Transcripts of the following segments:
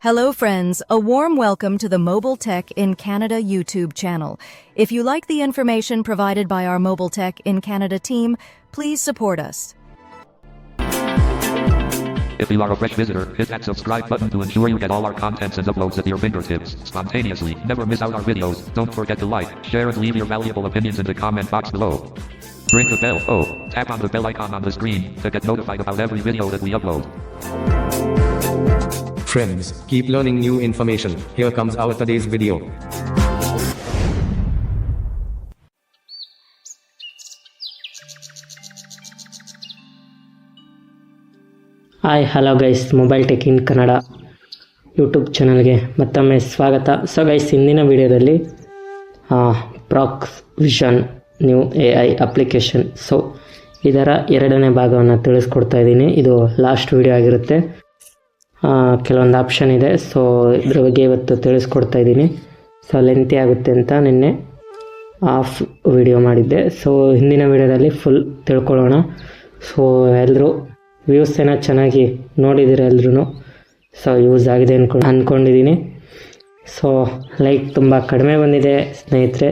Hello friends, a warm welcome to the Mobile Tech in Canada YouTube channel. If you like the information provided by our Mobile Tech in Canada team, please support us. If you are a fresh visitor, hit that subscribe button to ensure you get all our contents and uploads at your fingertips, spontaneously. Never miss out our videos. Don't forget to like, share and leave your valuable opinions in the comment box below. Ring the bell. Tap on the bell icon on the screen to get notified about every video that we upload. Friends, keep learning new information. Here comes our today's video. Hi hello guys, mobile tech in Kannada YouTube ಚಾನಲ್ಗೆ ಮತ್ತೊಮ್ಮೆ ಸ್ವಾಗತ. So guys, ಇಂದಿನ ವಿಡಿಯೋದಲ್ಲಿ Proxvision new AI application, so ಇದರ ಎರಡನೇ ಭಾಗವನ್ನು ತಿಳಿಸ್ಕೊಡ್ತಾ ಇದ್ದೀನಿ. ಇದು ಲಾಸ್ಟ್ ವಿಡಿಯೋ ಆಗಿರುತ್ತೆ. ಕೆಲವೊಂದು ಆಪ್ಷನ್ ಇದೆ, ಸೊ ಇದ್ರ ಬಗ್ಗೆ ಇವತ್ತು ತಿಳಿಸ್ಕೊಡ್ತಾ ಇದ್ದೀನಿ. ಸೊ ಲೆಂತಿ ಆಗುತ್ತೆ ಅಂತ ನಿನ್ನೆ ಆಫ್ ವಿಡಿಯೋ ಮಾಡಿದ್ದೆ. ಸೊ ಹಿಂದಿನ ವಿಡಿಯೋದಲ್ಲಿ ಫುಲ್ ತಿಳ್ಕೊಳ್ಳೋಣ. ಸೊ ಎಲ್ಲರೂ ವ್ಯೂಸ್ ಏನೋ ಚೆನ್ನಾಗಿ ನೋಡಿದ್ದೀರ ಎಲ್ಲರೂ. ಸೊ ಯೂಸ್ ಆಗಿದೆ ಅಂದ್ಕೊಂಡಿದ್ದೀನಿ. ಸೊ ಲೈಕ್ ತುಂಬ ಕಡಿಮೆ ಬಂದಿದೆ ಸ್ನೇಹಿತರೆ.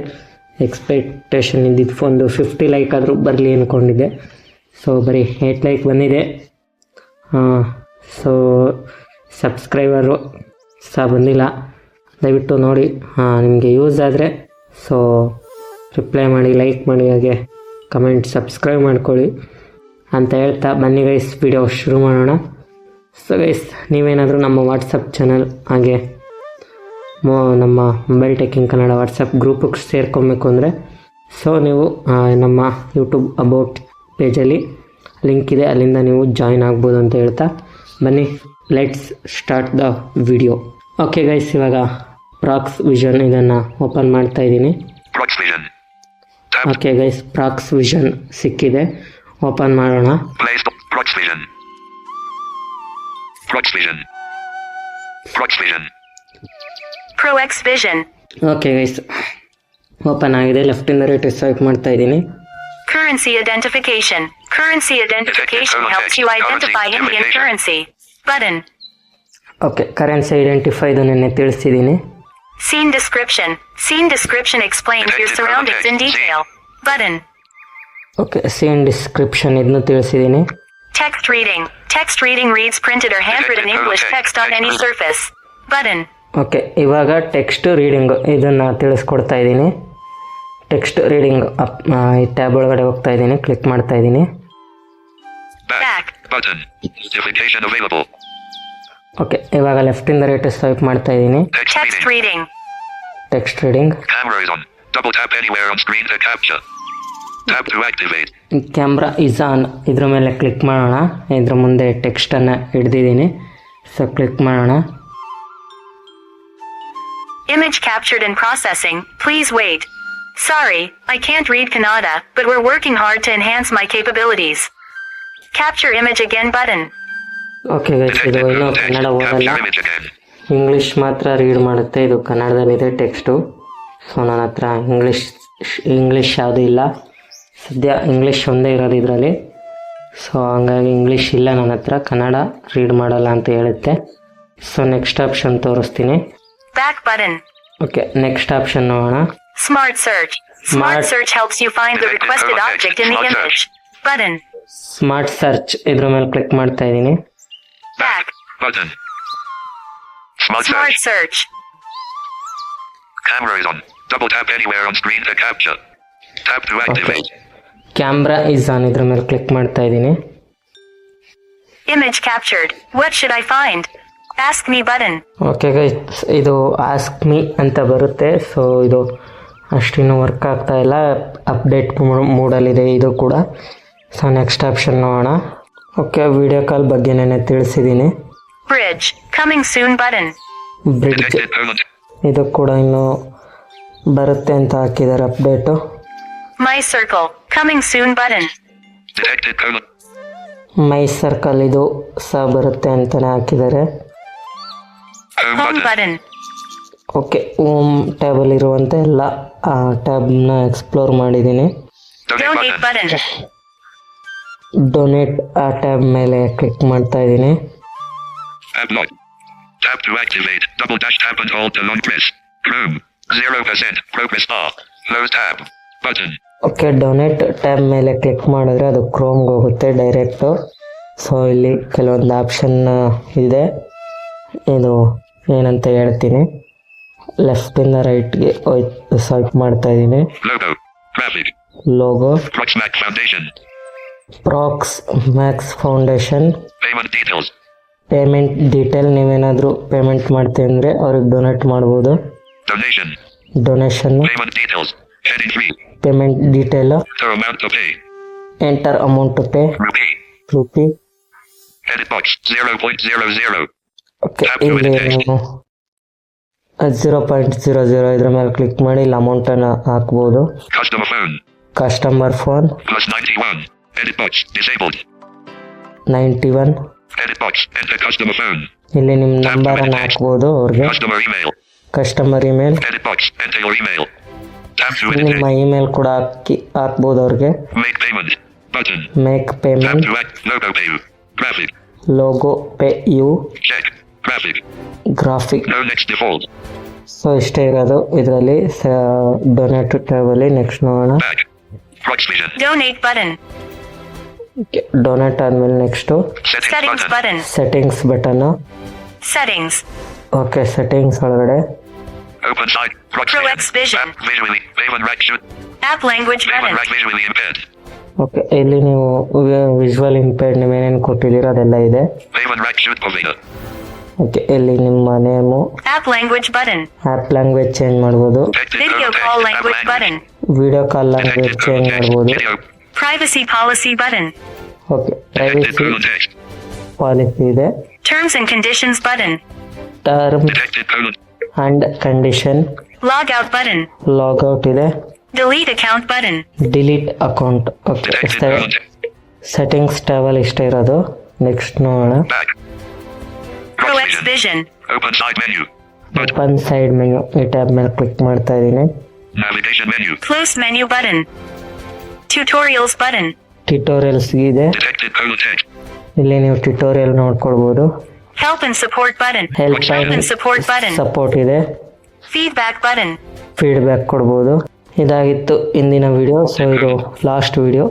ಎಕ್ಸ್ಪೆಕ್ಟೇಷನ್ ಇದ್ದಿದ್ದು ಒಂದು 50 ಲೈಕ್ ಆದರೂ ಬರಲಿ ಅಂದ್ಕೊಂಡಿದ್ದೆ. ಸೊ ಬರೀ 8 ಲೈಕ್ ಬಂದಿದೆ. ಸೊ ಸಬ್ಸ್ಕ್ರೈಬರು ಸಹ ಬಂದಿಲ್ಲ. ದಯವಿಟ್ಟು ನೋಡಿ, ನಿಮಗೆ ಯೂಸ್ ಆದರೆ ಸೊ ರಿಪ್ಲೈ ಮಾಡಿ, ಲೈಕ್ ಮಾಡಿ, ಹಾಗೆ ಕಮೆಂಟ್, ಸಬ್ಸ್ಕ್ರೈಬ್ ಮಾಡ್ಕೊಳ್ಳಿ ಅಂತ ಹೇಳ್ತಾ ಬನ್ನಿ ಗೈಸ್, ವಿಡಿಯೋ ಶುರು ಮಾಡೋಣ. ಸೊ ಗೈಸ್, ನೀವೇನಾದರೂ ನಮ್ಮ ವಾಟ್ಸಪ್ ಚಾನಲ್ ಹಾಗೆ ನಮ್ಮ mobile tech in Kannada WhatsApp ಗ್ರೂಪಿಗೆ ಸೇರ್ಕೊಬೇಕು ಅಂದರೆ ಸೊ ನೀವು ನಮ್ಮ ಯೂಟ್ಯೂಬ್ ಅಬೌಟ್ ಪೇಜಲ್ಲಿ ಲಿಂಕ್ ಇದೆ, ಅಲ್ಲಿಂದ ನೀವು ಜಾಯಿನ್ ಆಗ್ಬೋದು ಅಂತ ಹೇಳ್ತಾ ಬನ್ನಿ, let's start the video. Okay guys, ಇವಾಗ ಪ್ರಾಕ್ಸ್ ವಿಷನ್ ಇದನ್ನು ಓಪನ್ ಮಾಡ್ತಾ ಇದ್ದೀನಿ. ಓಕೆ ಗೈಸ್, ಪ್ರಾಕ್ಸ್ ವಿಷನ್ ಸಿಕ್ಕಿದೆ, ಓಪನ್ ಮಾಡೋಣ. ಓಕೆ ಗೈಸ್, ಓಪನ್ ಆಗಿದೆ. ಲೆಫ್ಟಿಂದ ರೈಟ್ ಸ್ವೈಪ್ ಮಾಡ್ತಾ ಇದ್ದೀನಿ. Currency identification. Currency identification helps you identify Indian currency. Button. Okay, currency identify ಇದು ನಿನ್ನೆ ತಿಳಿಸಿದ್ದೀನಿ. Scene description. Scene description explains your surroundings in detail. Button. Okay, scene description ಇದನ್ನು ತಿಳಿಸಿದ್ದೀನಿ. Text reading. Text reading reads printed or handwritten English text on any surface. Button. Okay, ಇವಾಗ text reading ಇದನ್ನು ತಿಳಿಸ್ಕೊಡ್ತಾ ಇದ್ದೀನಿ. Text reading ಈ tab ಒಳಗಡೆ ಹೋಗ್ತಾ ಇದ್ದೀನಿ, ಕ್ಲಿಕ್ ಮಾಡ್ತಾ ಇದ್ದೀನಿ. Back. Button. Notification available. Okay, ಇವಾಗ ಲೆಫ್ಟಿಂದ ರೈಟ್ ಸ್ವೈಪ್ ಮಾಡ್ತಾ ಇದ್ದೀನಿ. Text reading. Text reading. Camera is on. Double tap anywhere on screen to capture. Tap to activate. Camera is on, ಇದ್ರ ಮೇಲೆ ಕ್ಲಿಕ್ ಮಾಡೋಣ. ಇದ್ರ ಮುಂದೆ ಟೆಕ್ಸ್ಟನ್ನು ಹಿಡ್ದಿದ್ದೀನಿ, ಸೊ ಕ್ಲಿಕ್ ಮಾಡೋಣ. Image captured and processing. Please wait. Sorry, I can't read Kannada, but we're working hard to enhance my capabilities. Capture image again button. Okay guys, ಇದು ಇನ್ನೂ ಕನ್ನಡ ಓದಲ್ಲ, English ಮಾತ್ರ ರೀಡ್ ಮಾಡುತ್ತೆ. ಇದು ಕನ್ನಡದಲ್ಲಿದೆ ಟೆಕ್ಸ್ಟು. ಸೊ ನನ್ನ ಹತ್ರ English ಯಾವುದೂ ಇಲ್ಲ ಸದ್ಯ, ಇಂಗ್ಲೀಷ್ ಒಂದೇ ಇರೋದು ಇದರಲ್ಲಿ. ಸೊ ಹಂಗಾಗಿ ಇಂಗ್ಲೀಷ್ ಇಲ್ಲ ನನ್ನ ಹತ್ರ, ಕನ್ನಡ ರೀಡ್ ಮಾಡಲ್ಲ ಅಂತ ಹೇಳುತ್ತೆ. ಸೊ ನೆಕ್ಸ್ಟ್ ಆಪ್ಷನ್ ತೋರಿಸ್ತೀನಿ. Back button. Okay, next option ನೋಡೋಣ. Smart search. Smart search helps you find the requested object in the image. Button. Smart search ಇದ್ರ ಮೇಲೆ ಕ್ಲಿಕ್ ಮಾಡ್ತಾ ಇದ್ದೀನಿ. Back. Button. Smart search. Camera is on. Double tap anywhere on screen to capture. Tap to activate. Camera is on, ಇದ್ರ ಮೇಲೆ click ಮಾಡ್ತಾ ಇದ್ದೀನಿ. Image captured. What should I find? Ask me button. Okay guys, ಇದು ask me ಅಂತ ಬರುತ್ತೆ. So ಇದು ಅಷ್ಟಿನ್ನೂ work ಆಗ್ತಾ ಇಲ್ಲ, ಅಪ್ಡೇಟ್ ಮೂಡಲ್ಲಿದೆ ಇದು ಕೂಡ. ಸೊ ನೆಕ್ಸ್ಟ್ ಆಪ್ಷನ್ ನೋಡೋಣ. ಓಕೆ, ವಿಡಿಯೋ ಕಾಲ್ ಬಗ್ಗೆ ನೆನೆ ತಿಳಿಸಿದ್ದೀನಿ. Bridge. Coming soon button. Bridge ಇದು ಕೂಡ ಇನ್ನೂ ಬರುತ್ತೆ ಅಂತ ಹಾಕಿದ್ದಾರೆ update. My circle. Coming soon button. My circle ಇದು ಸಹ ಬರುತ್ತೆ ಅಂತಲೇ ಹಾಕಿದ್ದಾರೆ. Home button. Okay, home table ಇರುವಂಥ ಎಲ್ಲ ಟ್ಯಾಬ್ನ ಎಕ್ಸ್ಪ್ಲೋರ್ ಮಾಡಿದ್ದೀನಿ. Donate button. ಡೊನೇಟ್ ಆ ಟ್ಯಾಬ್ ಮೇಲೆ ಕ್ಲಿಕ್ ಮಾಡ್ತಾ ಇದ್ದೀನಿ. Tap to activate. Double dash tap and hold to long press. Chrome. 0%. Progress bar. Close tab. Button. Okay, donate tab ಮೇಲೆ click ಮಾಡಿದ್ರೆ ಅದು ಕ್ರೋಮ್ಗೆ ಹೋಗುತ್ತೆ ಡೈರೆಕ್ಟು. ಸೊ ಇಲ್ಲಿ ಕೆಲವೊಂದು ಆಪ್ಷನ್ ಇದೆ, ಇದು ಏನಂತ ಹೇಳ್ತೀನಿ. ಲೆಫ್ಟಿಂದ ರೈಟ್ಗೆ ಸ್ವೈಪ್ ಮಾಡ್ತಾ ಇದ್ದೀನಿ. Logo. Graphic. Logo, Proxmac Foundation. Prox Max Foundation. Payment details. Payment detail, ನೀವೇನಾದರೂ ಪೇಮೆಂಟ್ ಮಾಡ್ತೀವಿ ಅಂದರೆ ಅವ್ರಿಗೆ ಡೊನೇಟ್ ಮಾಡ್ಬೋದು. Donation. Donation, Payment details. Heading 3. Payment detail, Enter amount to pay. Enter amount to pay, Rupee. Rupee. Edit box. 0.00. Okay, ಇಲ್ಲಿ ನೀವು 0.00 ಇದ್ರ ಮೇಲೆ click ಮಾಡಿ ಇಲ್ಲಿ ಅಮೌಂಟನ್ನು ಹಾಕ್ಬೋದು. Customer phone. Customer phone Plus 91. Edit box. Disabled. 91. Edit box. Enter customer phone. ಇಲ್ಲಿ ನಿಮ್ಮ ನಂಬರನ್ನು ಹಾಕ್ಬೋದು ಅವ್ರಿಗೆ. Customer email. Customer email, Edit box. Enter your email. Tap to edit. ನಿಮ್ಮ ಇಮೇಲ್ ಕೂಡ ಹಾಕ್ಬೋದು ಅವ್ರಿಗೆ. Make payment. Button. Make Tap payment, to act. Logo pay you. Graphic. Logo pay you, Check. Graphic. Graphic. No next default. So ಇಷ್ಟೇ ಇರೋದು ಇದರಲ್ಲಿ donate ಟ್ಯಾಬಲ್ಲಿ. Next ನೋಡೋಣ. Back. Proxvision. Donate button. Donate ಆದಮೇಲೆ next Settings button. Settings button. Settings. Okay, settings ಒಳಗಡೆ Open side. Pro Proxvision. X Vision. App visually. Payment rack shoot. App language Payment button. rack visually impaired. Okay, ಇಲ್ಲಿ ನೀವು visual impaired ನೀವು ಏನೇನು ಕೊಟ್ಟಿದ್ದೀರೋ ಅದೆಲ್ಲ ಇದೆ. Payment rack shoot provider. Okay, ಇಲ್ಲಿ ನಿಮ್ಮ name, App language button. App language change ಮಾಡ್ಬೋದು. Detected Video total call text. App language button. Video call language Detected change total text. ಮಾಡ್ಬೋದು. Video. Privacy policy button. ಓಕೆ, Detected privacy total text. Policy ಇದೆ. Terms and conditions button. Term Detected total. And condition, Logout button. Logout ಇದೆ. Delete account button. Delete account. Okay, Detected total text. ಸೆಟ್ಟಿಂಗ್ಸ್ ಟ್ಯಾಬಲ್ಲಿ ಇಷ್ಟ ಇರೋದು. Next ನೋಡೋಣ. Back. Pro X Proxvision. Vision. Open side menu. Button. Open side menu, ಈ tab ಮೇಲೆ click ಮಾಡ್ತಾ ಇದ್ದೀನಿ. Navigation menu. Close menu button. Tutorials button. Tutorials ಇದೆ. Detected total text. ಇಲ್ಲಿ ನೀವು ಟ್ಯುಟೋರಿಯಲ್ ನೋಡ್ಕೊಳ್ಬೋದು. Help and support button. Help Help and support button. Support ಇದೆ. Feedback button. Feedback ಕೊಡ್ಬೋದು. ಇದಾಗಿತ್ತು ಇಂದಿನ ವಿಡಿಯೋ. ಸೊ ಇದು ಲಾಸ್ಟ್ ವಿಡಿಯೋ.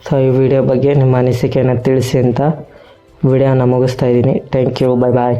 ಸೊ ಈ ವಿಡಿಯೋ ಬಗ್ಗೆ ನಿಮ್ಮ ಅನಿಸಿಕೆಯನ್ನು ತಿಳಿಸಿ ಅಂತ ವಿಡಿಯೋನ ಮುಗಿಸ್ತಾ ಇದ್ದೀನಿ. Thank you. Bye bye.